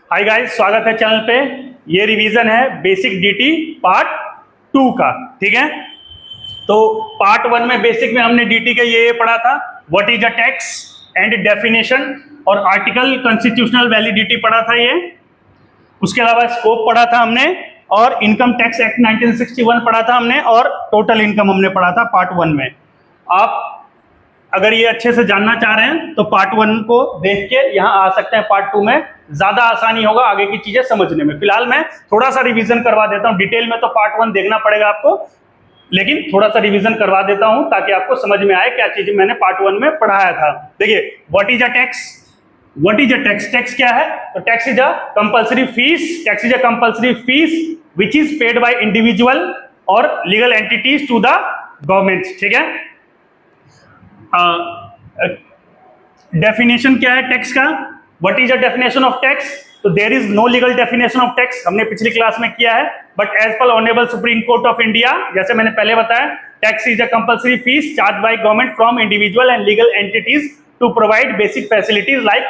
Hi guys, स्वागत है channel पे। ये रिवीजन है बेसिक डीटी पार्ट 2 का। ठीक है, तो पार्ट 1 में बेसिक में हमने डीटी का ये पढ़ा था, what is a tax and definition, और आर्टिकल कॉन्स्टिट्यूशनल वैलिडिटी पढ़ा था ये। उसके अलावा स्कोप पढ़ा था हमने, और इनकम टैक्स एक्ट 1961 पढ़ा था हमने, और टोटल इनकम हमने पढ़ा था पार्ट 1 में। आप अगर ये अच्छे से जानना चाह रहे हैं तो पार्ट 1 को देख के यहाँ आ सकते हैं। पार्ट 2 में ज्यादा आसानी होगा आगे की चीजें समझने में। फिलहाल मैं थोड़ा सा रिवीजन करवा देता हूँ। डिटेल में तो पार्ट 1 देखना पड़ेगा आपको, लेकिन थोड़ा सा रिवीजन करवा देता हूं ताकि आपको समझ में आए क्या चीजें मैंने पार्ट 1 में पढ़ाया था। देखिए, what is a tax. What is a tax? Tax क्या है? तो tax is a compulsory fee. Tax is a compulsory fee which is paid by individual और legal entities to the government. ठीक है। डेफिनेशन क्या है टैक्स का? What is a definition of tax? तो there is no legal definition of tax, हमने पिछली class में किया है। But as per honourable supreme court of India, जैसे मैंने पहले बताया, tax is a compulsory fee charge by government from individual and legal entities to provide basic facilities like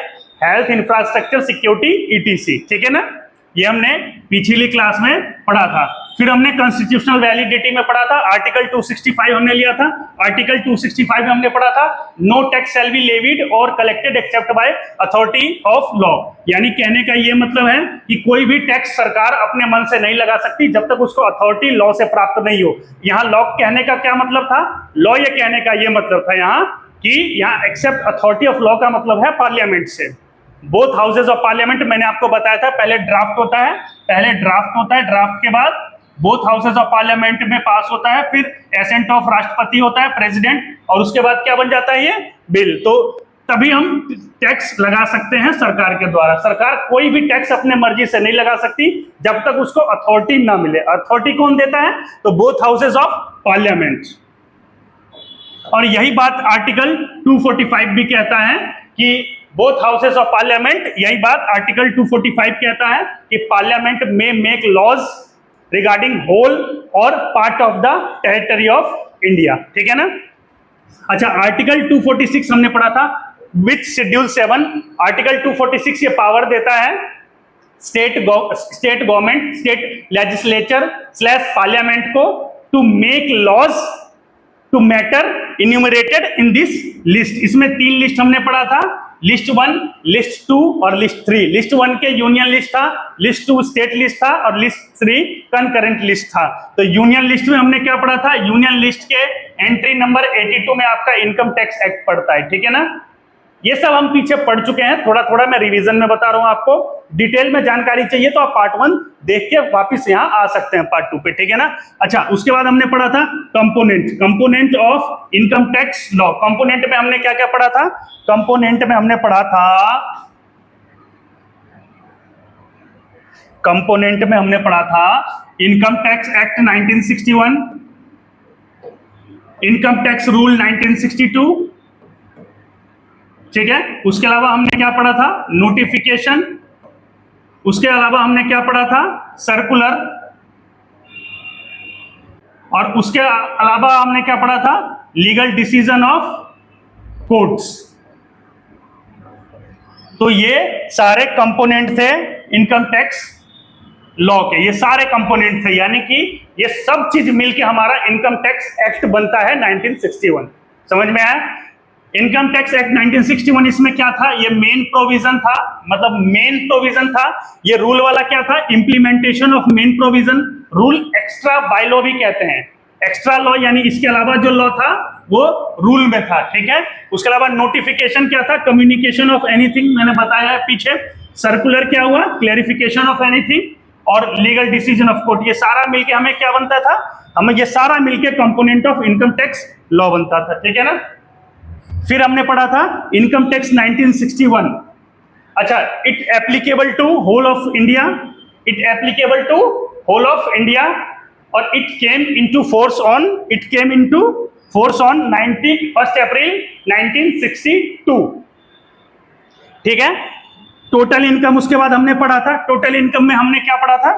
health, infrastructure, security, ETC. ठीक है ना, ये हमने पिछली क्लास में पढ़ा था। फिर हमने कॉन्स्टिट्यूशनल वैलिडिटी में पढ़ा था, आर्टिकल 265 हमने लिया था। आर्टिकल 265 में हमने पढ़ा था, no tax shall be levied और collected except by authority of law. यानी कहने का ये मतलब है कि कोई भी टैक्स सरकार अपने मन से नहीं लगा सकती जब तक उसको अथॉरिटी लॉ से प्राप्त नहीं हो। यहाँ लॉ कहने का क्या मतलब था? लॉ ये कहने का ये मतलब था यहाँ कि यहाँ एक्सेप्ट अथॉरिटी ऑफ लॉ का मतलब है पार्लियामेंट से। बोथ हाउसेज ऑफ पार्लियामेंट, मैंने आपको बताया था, पहले ड्राफ्ट होता है, ड्राफ्ट के बाद बोथ हाउसेज ऑफ पार्लियामेंट में पास होता है, फिर एसेंट ऑफ राष्ट्रपति होता है, प्रेसिडेंट, और उसके बाद क्या बन जाता है? ये बिल। तो तभी हम टैक्स लगा सकते हैं सरकार के द्वारा। सरकार कोई भी टैक्स अपने मर्जी से नहीं लगा सकती जब तक उसको अथॉरिटी ना मिले। अथॉरिटी कौन देता है? तो बोथ हाउसेज ऑफ पार्लियामेंट। और यही बात आर्टिकल 245 भी कहता है कि बोथ हाउसेस ऑफ पार्लियामेंट, यही बात आर्टिकल 245 कहता है कि पार्लियामेंट में मेक लॉज रिगार्डिंग होल और part of the territory of India. ठीक है ना। अच्छा, आर्टिकल 246 हमने पढ़ा था विथ शेड्यूल 7। आर्टिकल 246 ये पावर देता है state government, state legislature slash parliament को to make laws to matter enumerated in this list. इसमें 3 लिस्ट हमने पढ़ा था, लिस्ट 1, लिस्ट 2 और लिस्ट 3। लिस्ट 1 के यूनियन लिस्ट था, लिस्ट 2 स्टेट लिस्ट था, और लिस्ट 3 कंकरेंट लिस्ट था। तो यूनियन लिस्ट में हमने क्या पढ़ा था? यूनियन लिस्ट के एंट्री नंबर 82 में आपका इनकम टैक्स एक्ट पड़ता है। ठीक है ना। ये सब हम पीछे पढ़ चुके हैं, थोड़ा थोड़ा मैं रिवीजन में बता रहा हूं आपको। डिटेल में जानकारी चाहिए तो आप पार्ट 1 देख के वापस यहां आ सकते हैं पार्ट 2 पे। ठीक है ना। अच्छा, उसके बाद हमने पढ़ा था component of income tax law. Component में हमने क्या क्या पढ़ा था? कंपोनेंट में हमने पढ़ा था income tax act 1961, income tax rule 1962। ठीक है। उसके अलावा हमने क्या पढ़ा था? नोटिफिकेशन। उसके अलावा हमने क्या पढ़ा था? सर्कुलर। और उसके अलावा हमने क्या पढ़ा था? Legal decision of courts. तो ये सारे कंपोनेंट थे इनकम टैक्स लॉ के, ये सारे कंपोनेंट थे, यानी कि ये सब चीज मिलके हमारा इनकम टैक्स एक्ट बनता है 1961। समझ में आया? इनकम टैक्स एक्ट 1961, इसमें क्या था? ये मेन प्रोविजन था, मतलब मेन प्रोविजन था। ये रूल वाला क्या था? Implementation of main provision rule. Extra by law भी कहते हैं। एक्स्ट्रा लॉ यानी इसके अलावा जो लॉ था वो रूल में था। ठीक है। उसके अलावा नोटिफिकेशन क्या था? कम्युनिकेशन ऑफ एनीथिंग, मैंने बताया है पीछे। सर्कुलर क्या हुआ? Clarification of anything. और लीगल डिसीजन ऑफ कोर्ट। ये सारा मिलके हमें क्या बनता था? हमें ये सारा मिलके component of income tax law बनता था। ठीक है ना। फिर हमने पढ़ा था इनकम टैक्स 1961। अच्छा, it applicable to whole of India, और it came into force on 1 April 1962। ठीक है। टोटल इनकम उसके बाद हमने पढ़ा था। टोटल इनकम में हमने क्या पढ़ा था?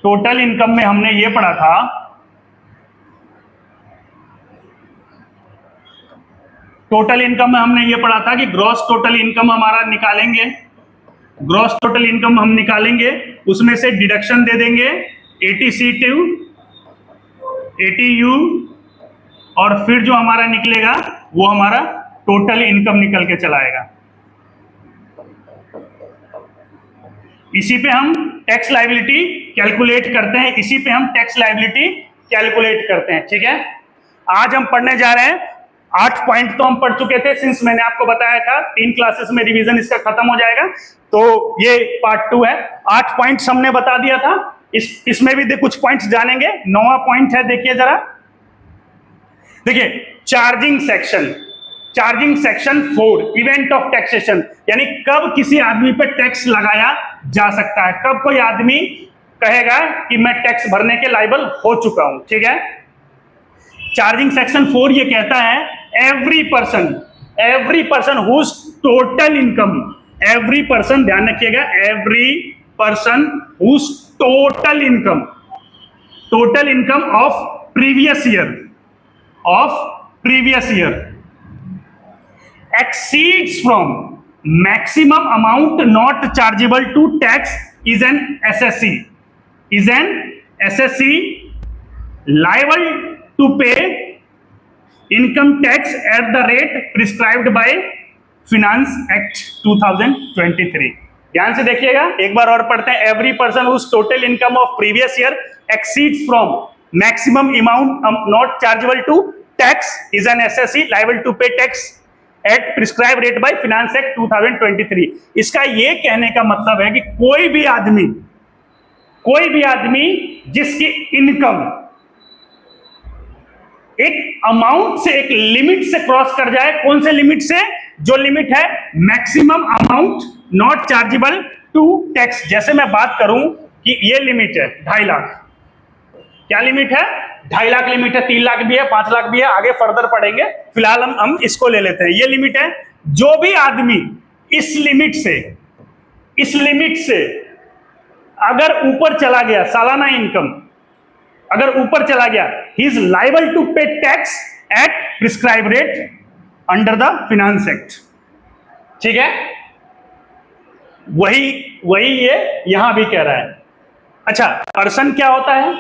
टोटल इनकम में हमने ये पढ़ा था, टोटल इनकम में हमने ये पढ़ा था कि ग्रॉस टोटल इनकम हमारा निकालेंगे ग्रॉस टोटल इनकम हम निकालेंगे, उसमें से डिडक्शन दे देंगे ATC2, ATU, और फिर जो हमारा निकलेगा वो हमारा टोटल इनकम निकल के चला आएगा। इसी पे हम टैक्स लायबिलिटी कैलकुलेट करते हैं, इसी पे हम टैक्स लायबिलिटी कैलकुलेट करते हैं। ठीक है, आज हम पढ़ने जा रहे हैं 8 पॉइंट तो हम पढ़ चुके थे, सिंस मैंने आपको बताया था 3 क्लासेस में रिवीजन इसका खत्म हो जाएगा, तो ये पार्ट 2 है। 8 पॉइंट्स हमने बता दिया था, इसमें भी कुछ पॉइंट्स जानेंगे। 9वां पॉइंट है, देखिए जरा, देखिए charging section, charging section 4, event of taxation, यानी कब किसी आदमी पे टैक्स लगाया जा सकता है, कब कोई आदमी कहेगा कि मैं टैक्स भरने के लायबल हो चुका हूं। ठीक है, चार्जिंग सेक्शन 4 ये कहता है every person whose total income, every person, ध्यान रखिएगा, every person whose total income of previous year exceeds from maximum amount not chargeable to tax is an assessee liable to pay income tax at the rate prescribed by Finance Act 2023। ध्यान से देखिएगा, एक बार और पढ़ते हैं। Every person whose total income of previous year exceeds from maximum amount not chargeable to tax is an assessee liable to pay tax at prescribe rate by finance act 2023। इसका ये कहने का मतलब है कि कोई भी आदमी जिसकी इनकम एक अमाउंट से, एक लिमिट से क्रॉस कर जाए, कौन से लिमिट से, जो लिमिट है maximum amount not chargeable to tax. जैसे मैं बात करूं कि ये लिमिट है 2.5 लाख, क्या लिमिट है, 2.5 लाख लिमिट है, 3 लाख भी है, 5 लाख भी है, आगे फर्दर पढ़ेंगे, फिलहाल हम इसको ले लेते हैं। ये लिमिट है, जो भी आदमी इस लिमिट से अगर ऊपर चला गया, सालाना इनकम अगर ऊपर चला गया, he is liable to pay tax at prescribe rate under the finance act. ठीक है, वही ये यहां भी कह रहा है। अच्छा, पर्सन क्या होता है,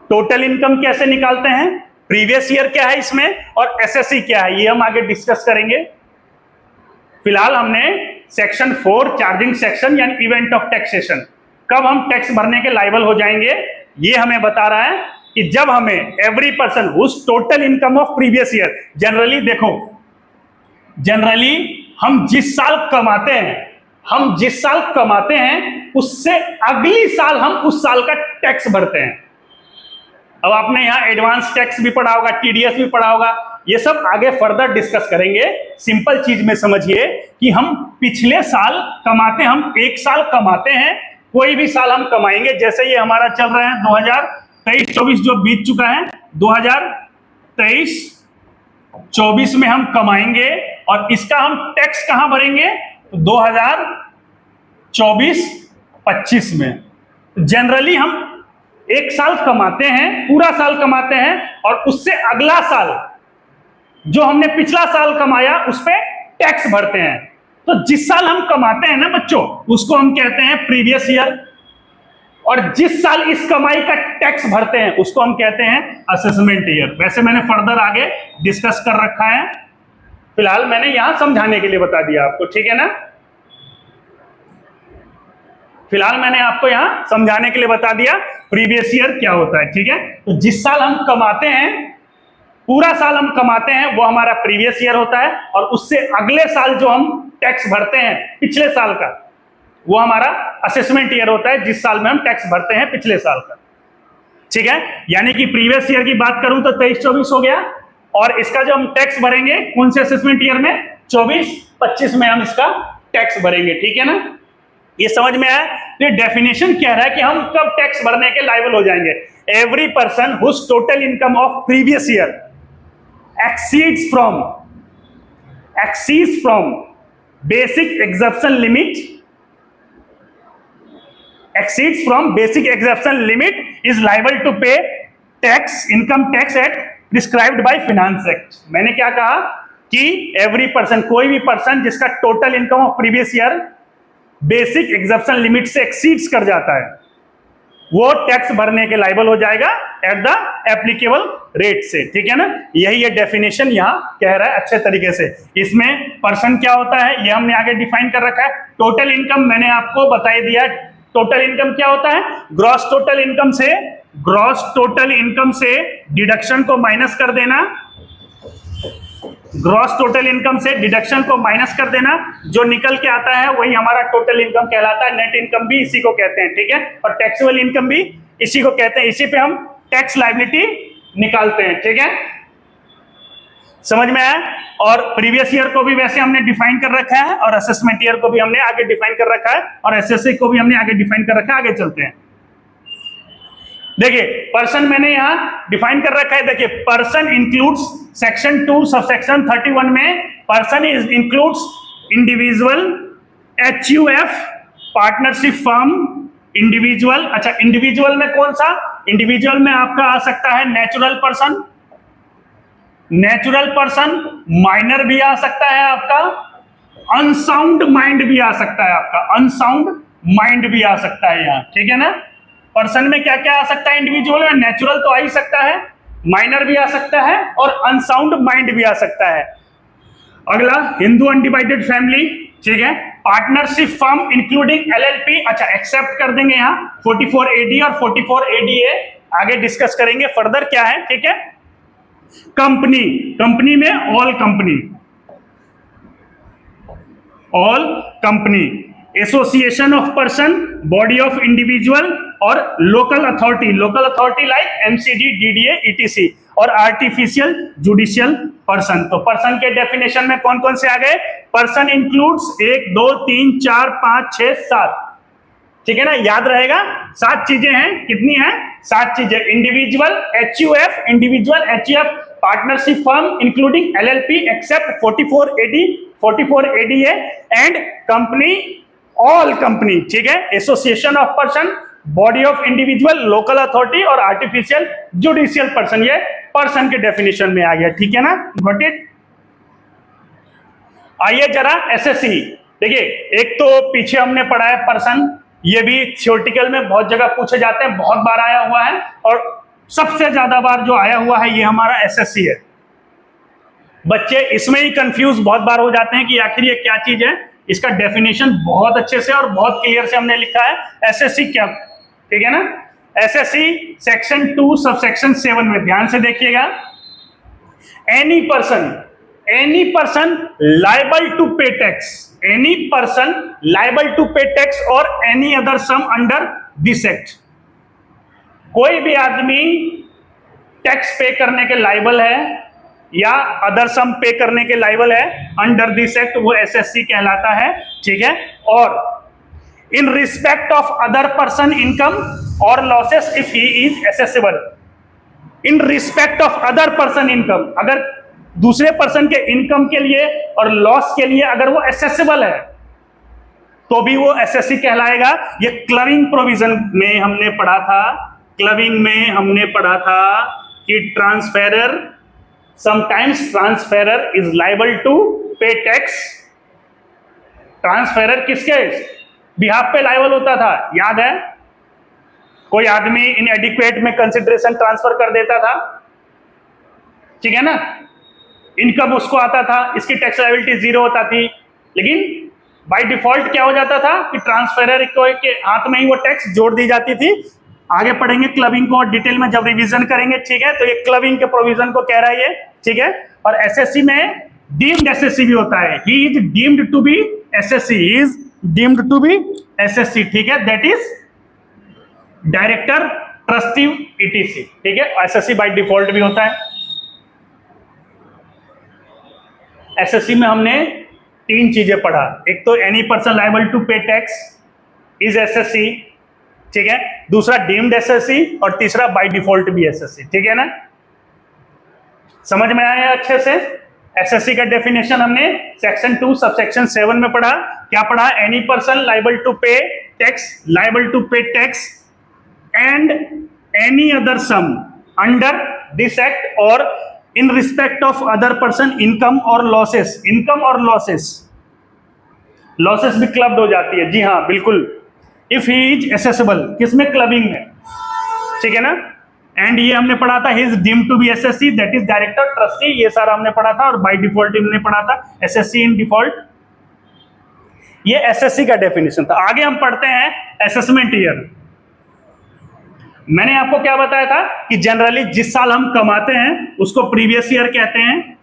टोटल इनकम कैसे निकालते हैं, प्रीवियस ईयर क्या है इसमें, और एसएससी क्या है, ये हम आगे डिस्कस करेंगे। फिलहाल हमने सेक्शन 4 चार्जिंग सेक्शन यानी इवेंट ऑफ टैक्सेशन, कब हम टैक्स भरने के लायबल हो जाएंगे, ये हमें बता रहा है कि जब हमें every person whose total income of previous year, generally देखो, जनरली हम जिस साल कमाते हैं उससे अगली साल हम उस साल का टैक्स भरते हैं। अब आपने यहां एडवांस टैक्स भी पढ़ा होगा, टीडीएस भी पढ़ा होगा, ये सब आगे फर्दर डिस्कस करेंगे। सिंपल चीज में समझिए कि हम पिछले साल कमाते, हम एक साल कमाते हैं, कोई भी साल हम कमाएंगे, जैसे ये हमारा चल रहा है 2023-24 जो बीत चुका है, 2023-24 में हम कमाएंगे और इसका हम टैक्स कहां भरेंगे, तो 2024-25 में। जनरली हम एक साल कमाते हैं, पूरा साल कमाते हैं, और उससे अगला साल जो हमने पिछला साल कमाया उस पे टैक्स भरते हैं। तो जिस साल हम कमाते हैं ना बच्चों, उसको हम कहते हैं प्रीवियस ईयर, और जिस साल इस कमाई का टैक्स भरते हैं उसको हम कहते हैं असेसमेंट ईयर। वैसे मैंने फर्दर आगे डिस्कस कर रखा है, फिलहाल मैंने यहां समझाने के लिए बता दिया आपको, ठीक है ना। फिलहाल मैंने आपको यहां समझाने के लिए बता दिया प्रीवियस ईयर क्या होता है, ठीक है। तो जिस साल हम कमाते हैं, पूरा साल हम कमाते हैं, वो हमारा प्रीवियस ईयर होता है, और उससे अगले साल जो हम टैक्स भरते हैं पिछले साल का, वो हमारा असेसमेंट ईयर होता है, जिस साल में हम टैक्स भरते हैं पिछले साल का, ठीक है। यानी कि प्रीवियस ईयर की बात करूं तो 23-24 हो गया, और इसका जो हम टैक्स भरेंगे कौन से असेसमेंट ईयर में, 24-25 में हम इसका टैक्स भरेंगे, ठीक है ना। ये समझ में आया। ये डेफिनेशन कह रहा है कि हम कब टैक्स भरने के लायबल हो जाएंगे। Every person whose total income of previous year exceeds from basic exemption limit is liable to pay income tax at prescribed by finance act। मैंने क्या कहा कि एवरी पर्सन, कोई भी पर्सन जिसका total income of previous year basic exemption limit से exceeds कर जाता है वो टैक्स भरने के लायबल हो जाएगा एट द एप्लीकेबल रेट से, ठीक है ना। यही ये डेफिनेशन यहाँ कह रहा है अच्छे तरीके से। इसमें पर्सन क्या होता है ये हमने आगे डिफाइन कर रखा है। टोटल इनकम मैंने आपको बता दिया। टोटल इनकम क्या होता है? ग्रॉस टोटल इनकम से डिडक्शन को माइनस कर देना, ग्रॉस टोटल इनकम से डिडक्शन को माइनस कर देना, जो निकल के आता है वही हमारा टोटल इनकम कहलाता है। नेट इनकम भी इसी को कहते हैं, ठीक है, और टैक्सेबल इनकम भी इसी को कहते हैं। इसी पे हम टैक्स लायबिलिटी निकालते हैं, ठीक है, समझ में आया। और प्रीवियस ईयर को भी वैसे हमने डिफाइन कर रखा है और असेसमेंट ईयर को भी हमने आगे डिफाइन कर रखा है और एसएससी को भी हमने आगे डिफाइन कर रखा है। आगे चलते हैं, देखिए पर्सन मैंने यहां डिफाइन कर रखा है। देखिए पर्सन इंक्लूड्स सेक्शन 2 सबसेक्शन 31 में person includes individual, HUF, partnership firm, individual. अच्छा, इंडिविजुअल में कौन सा? इंडिविजुअल में आपका आ सकता है नेचुरल पर्सन, माइनर भी आ सकता है आपका, अनसाउंड माइंड भी आ सकता है आपका, अनसाउंड माइंड भी आ सकता है यहाँ, ठीक है ना। पर्सन में क्या क्या आ सकता है? इंडिविजुअल में नेचुरल तो आ ही सकता है, माइनर भी आ सकता है और अनसाउंड माइंड भी आ सकता है। अगला हिंदू अनडिवाइडेड फैमिली, ठीक है, पार्टनरशिप फर्म इंक्लूडिंग एलएलपी। अच्छा, एक्सेप्ट कर देंगे यहाँ 44AD और 44ADA, आगे डिस्कस करेंगे फर्दर क्या है, ठीक है। कंपनी में all company, association of person, body of individual और local authority like MCD, DDA, etc और आर्टिफिशियल जुडिशियल पर्सन। तो पर्सन के डेफिनेशन में कौन कौन से आ गए? पर्सन इंक्लूड्स 1 2 3 4 5 6 7, ठीक है ना, याद रहेगा 7 चीजें हैं। कितनी हैं? 7 चीजें। Individual HUF, partnership firm including LLP except 44ADA and company, all company, ठीक है, association of person, body of individual, local authority और आर्टिफिशियल जुडिशियल पर्सन। ये पर्सन के डेफिनेशन में आ गया, ठीक है ना, गॉट इट। आइए जरा एसएससी देखिए, एक तो पीछे हमने पढ़ा है पर्सन, ये भी थ्योरेटिकल में बहुत जगह पूछे जाते हैं, बहुत बार आया हुआ है और सबसे ज्यादा बार जो आया हुआ है ये हमारा एसएससी है। बच्चे इसमें ही कंफ्यूज बहुत बार हो जाते हैं कि आखिर ये क्या चीज है। इसका डेफिनेशन बहुत अच्छे से और बहुत क्लियर से हमने लिखा है, एसएससी क्या, ठीक है ना। एसएससी सेक्शन 2 सबसेक्शन 7 में ध्यान से देखिएगा, any person liable to pay tax और any other sum under this act. कोई भी आदमी टैक्स पे करने के लायबल है या अदर सम पे करने के लायबल है अंडर दिस एक्ट, वो एसएससी कहलाता है, ठीक है। और in respect of other person income और losses if he is assessable. In respect of other person income, अगर दूसरे पर्सन के इनकम के लिए और लॉस के लिए अगर वो एसेसिबल है तो भी वो एसएससी कहलाएगा। ये क्लबिंग प्रोविजन में हमने पढ़ा था कि ट्रांसफेरर, sometimes transferor is liable to pay tax। ट्रांसफेरर किसके बिहाफ पे लायबल होता था, याद है? कोई आदमी इनएडिक्वेट में कंसिडरेशन ट्रांसफर कर देता था, ठीक है ना, इनकम उसको आता था, इसकी टैक्स लायबिलिटी 0 होता थी, लेकिन बाय डिफॉल्ट क्या हो जाता था कि ट्रांसफेरर के हाथ में ही वो टैक्स जोड़ दी जाती थी। आगे पढ़ेंगे क्लबिंग को और डिटेल में जब रिवीजन करेंगे, ठीक है। तो ये क्लबिंग के प्रोविजन को कह रहा है ये, ठीक है। और एसएससी में डीम्ड एसएससी भी होता है, he is deemed to be SSC, ठीक है, that is director, trustee, ETC, ठीक है। एसएससी बाय डिफॉल्ट भी होता है। एसएससी में हमने 3 चीजें पढ़ा, एक तो any person liable to pay tax is SSC, ठीक है, दूसरा डीम्ड एसएससी और तीसरा बाय डिफॉल्ट भी एसएससी, ठीक है ना। समझ में आया अच्छे से? एसएससी का डेफिनेशन हमने सेक्शन 2 सबसेक्शन 7 में पढ़ा। क्या पढ़ा? Any person liable to pay tax and any other sum under this act और in respect of other person income और लॉसेस लॉसेस भी क्लब्ड हो जाती है, जी हाँ बिल्कुल। इफ ही इज एसेसेबल, किसमें, क्लबिंग में, ठीक है ना। एंड ये हमने पढ़ा था, he is deemed to be assessee, that is director trustee, ये सारा हमने पढ़ा था। और बाय डिफॉल्ट हमने पढ़ा था एसएससी इन डिफॉल्ट, ये एसएससी का डेफिनेशन था। आगे हम पढ़ते हैं असेसमेंट ईयर। मैंने आपको क्या बताया था कि जनरली जिस साल हम कमाते हैं उसको प्रीवियस ईयर कहते हैं,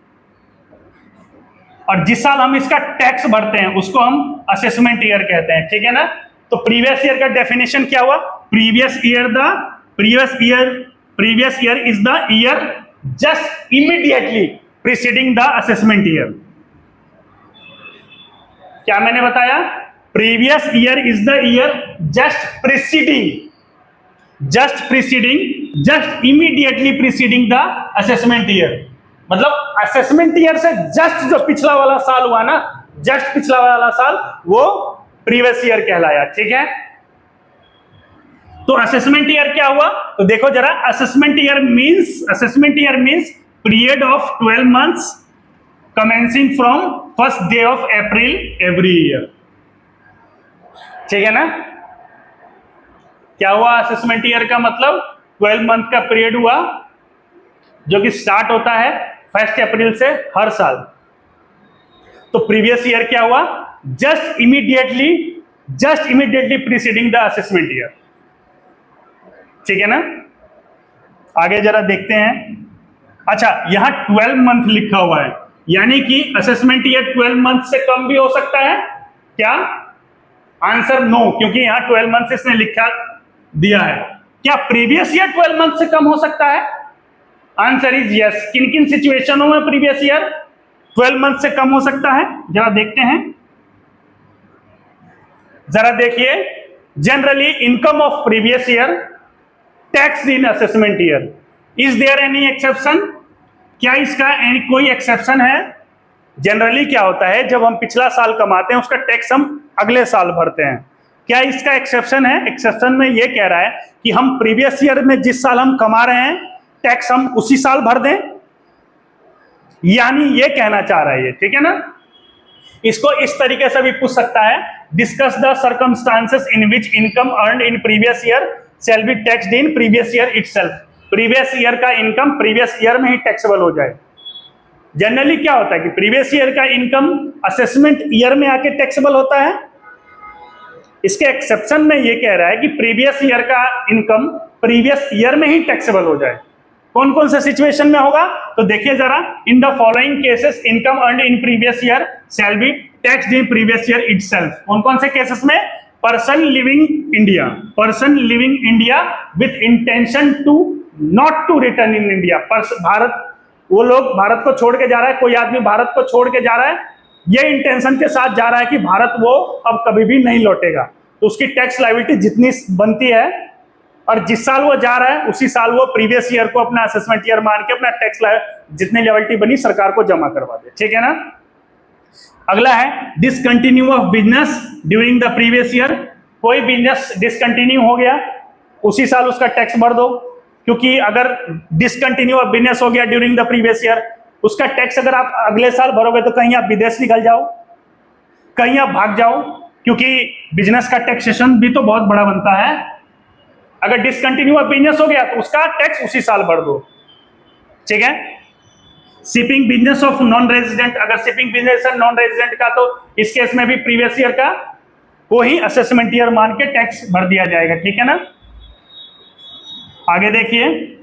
और जिस साल हम इसका टैक्स भरते हैं उसको हम असेसमेंट ईयर कहते हैं, ठीक है ना। तो प्रीवियस ईयर का डेफिनेशन क्या हुआ, previous year is the year just immediately preceding the assessment year. क्या मैंने बताया, previous year is the year just immediately preceding the assessment year. मतलब असेसमेंट ईयर से जस्ट जो पिछला वाला साल हुआ ना, जस्ट पिछला वाला साल, वो प्रीवियस ईयर कहलाया, ठीक है। तो असेसमेंट ईयर क्या हुआ, तो देखो जरा, assessment year means period of 12 months commencing from first day of April every year, ठीक है ना। क्या हुआ, असेसमेंट ईयर का मतलब 12 मंथ का पीरियड हुआ जो कि स्टार्ट होता है 1 अप्रैल से हर साल। तो प्रीवियस ईयर क्या हुआ, just immediately preceding the assessment year, ठीक है ना। आगे जरा देखते हैं। अच्छा, यहां 12 मंथ लिखा हुआ है, यानी कि असेसमेंट ईयर 12 मंथ से कम भी हो सकता है क्या, आंसर नो, क्योंकि यहां 12 मंथ इसने लिखा दिया है। क्या प्रीवियस ईयर 12 मंथ से कम हो सकता है, आंसर इज यस। किन किन सिचुएशनों में प्रीवियस ईयर 12 मंथ से कम हो सकता है, जरा देखते हैं। जरा देखिए, generally income of previous year tax in assessment year, is there any exception, क्या इसका कोई एक्सेप्शन है। जनरली क्या होता है, जब हम पिछला साल कमाते हैं उसका टैक्स हम अगले साल भरते हैं, क्या इसका एक्सेप्शन है। एक्सेप्शन में ये कह रहा है कि हम प्रीवियस ईयर में जिस साल हम कमा रहे हैं टैक्स हम उसी साल भर दें, यानी ये कहना चाह रहा है ये, ठीक है ना। इसको इस तरीके से भी पूछ सकता है, discuss the circumstances in which income earned in previous year shall be taxed in previous year itself. Previous year का इनकम प्रीवियस ईयर में ही टैक्सेबल हो जाए। जनरली क्या होता है कि प्रीवियस ईयर का इनकम असेसमेंट ईयर में आके टैक्सेबल होता है। इसके एक्सेप्शन में ये कह रहा है कि प्रीवियस ईयर का इनकम प्रीवियस ईयर में ही टैक्सेबल हो जाए। कौन कौन से सिचुएशन में होगा, तो देखिए जरा, in the following cases income earned in previous year shall be taxed in previous year itself. कौन कौन से केसेस में, person living India with intention to not to return in India. भारत, वो लोग भारत को छोड़ के जा रहा है, कोई आदमी भारत को छोड़ के जा रहा है, ये इंटेंशन के साथ जा रहा है कि भारत वो अब कभी भी नहीं लौटेगा, तो उसकी टैक्स लायबिलिटी जितनी बनती है और जिस साल वो जा रहा है उसी साल वो प्रीवियस ईयर को अपना असेसमेंट ईयर मान के अपना टैक्स जितनी लायबिलिटी बनी सरकार को जमा करवा दे, ठीक है ना। अगला है discontinue of business during the previous year. कोई बिजनेस डिसकंटिन्यू हो गया उसी साल उसका टैक्स भर दो, क्योंकि अगर डिसकंटिन्यू ऑफ बिजनेस हो गया ड्यूरिंग द प्रीवियस ईयर, उसका टैक्स अगर आप अगले साल भरोगे तो कहीं आप विदेश निकल जाओ, कहीं आप भाग जाओ, क्योंकि बिजनेस का टैक्सेशन भी तो बहुत बड़ा बनता है। अगर डिसकंटिन्यू ऑफ बिजनेस हो गया तो उसका टैक्स उसी साल भर दो, ठीक है। Shipping business of non resident, अगर शिपिंग बिजनेस है नॉन रेजिडेंट का तो इस केस में भी प्रीवियस ईयर का को ही असेसमेंट ईयर मान के टैक्स भर दिया जाएगा, ठीक है ना। आगे देखिए,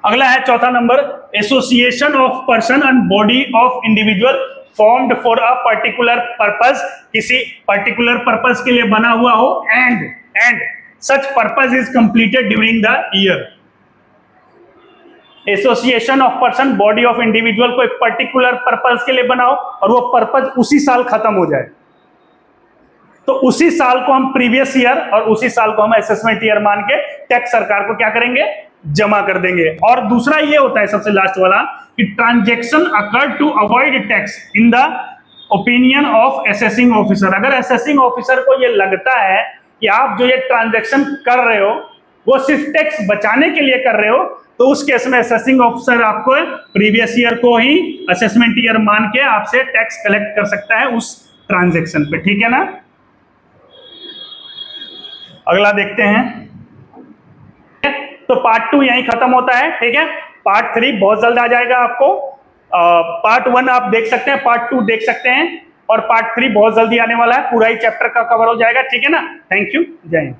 अगला है चौथा number, association of person and body of individual formed for a particular purpose, किसी पर्टिकुलर पर्पस के लिए बना हुआ हो, and such purpose is completed during the year. Association of person body of individual को एक पर्टिकुलर पर्पस के लिए बनाओ और वो पर्पस उसी साल खत्म हो जाए, तो उसी साल को हम प्रीवियस ईयर और उसी साल को हम असेसमेंट ईयर मान के टैक्स सरकार को क्या करेंगे, जमा कर देंगे। और दूसरा ये होता है सबसे लास्ट वाला कि transaction occur to avoid tax in the opinion of assessing officer. अगर असेसिंग ऑफिसर को ये लगता है कि आप जो ये ट्रांजैक्शन कर रहे हो वो सिर्फ टैक्स बचाने के लिए कर रहे हो, तो उस केस में असेसिंग ऑफिसर आपको प्रीवियस ईयर को ही असेसमेंट ईयर मान के आपसे टैक्स कलेक्ट कर सकता है उस ट्रांजैक्शन पे, ठीक है ना। अगला देखते हैं। तो पार्ट 2 यहीं खत्म होता है, ठीक है। पार्ट 3 बहुत जल्द आ जाएगा आपको। पार्ट 1 आप देख सकते हैं, पार्ट 2 देख सकते हैं, और पार्ट 3 बहुत जल्दी आने वाला है, पूरा ही चैप्टर का कवर हो जाएगा, ठीक है ना। थैंक यू, जय हिंद।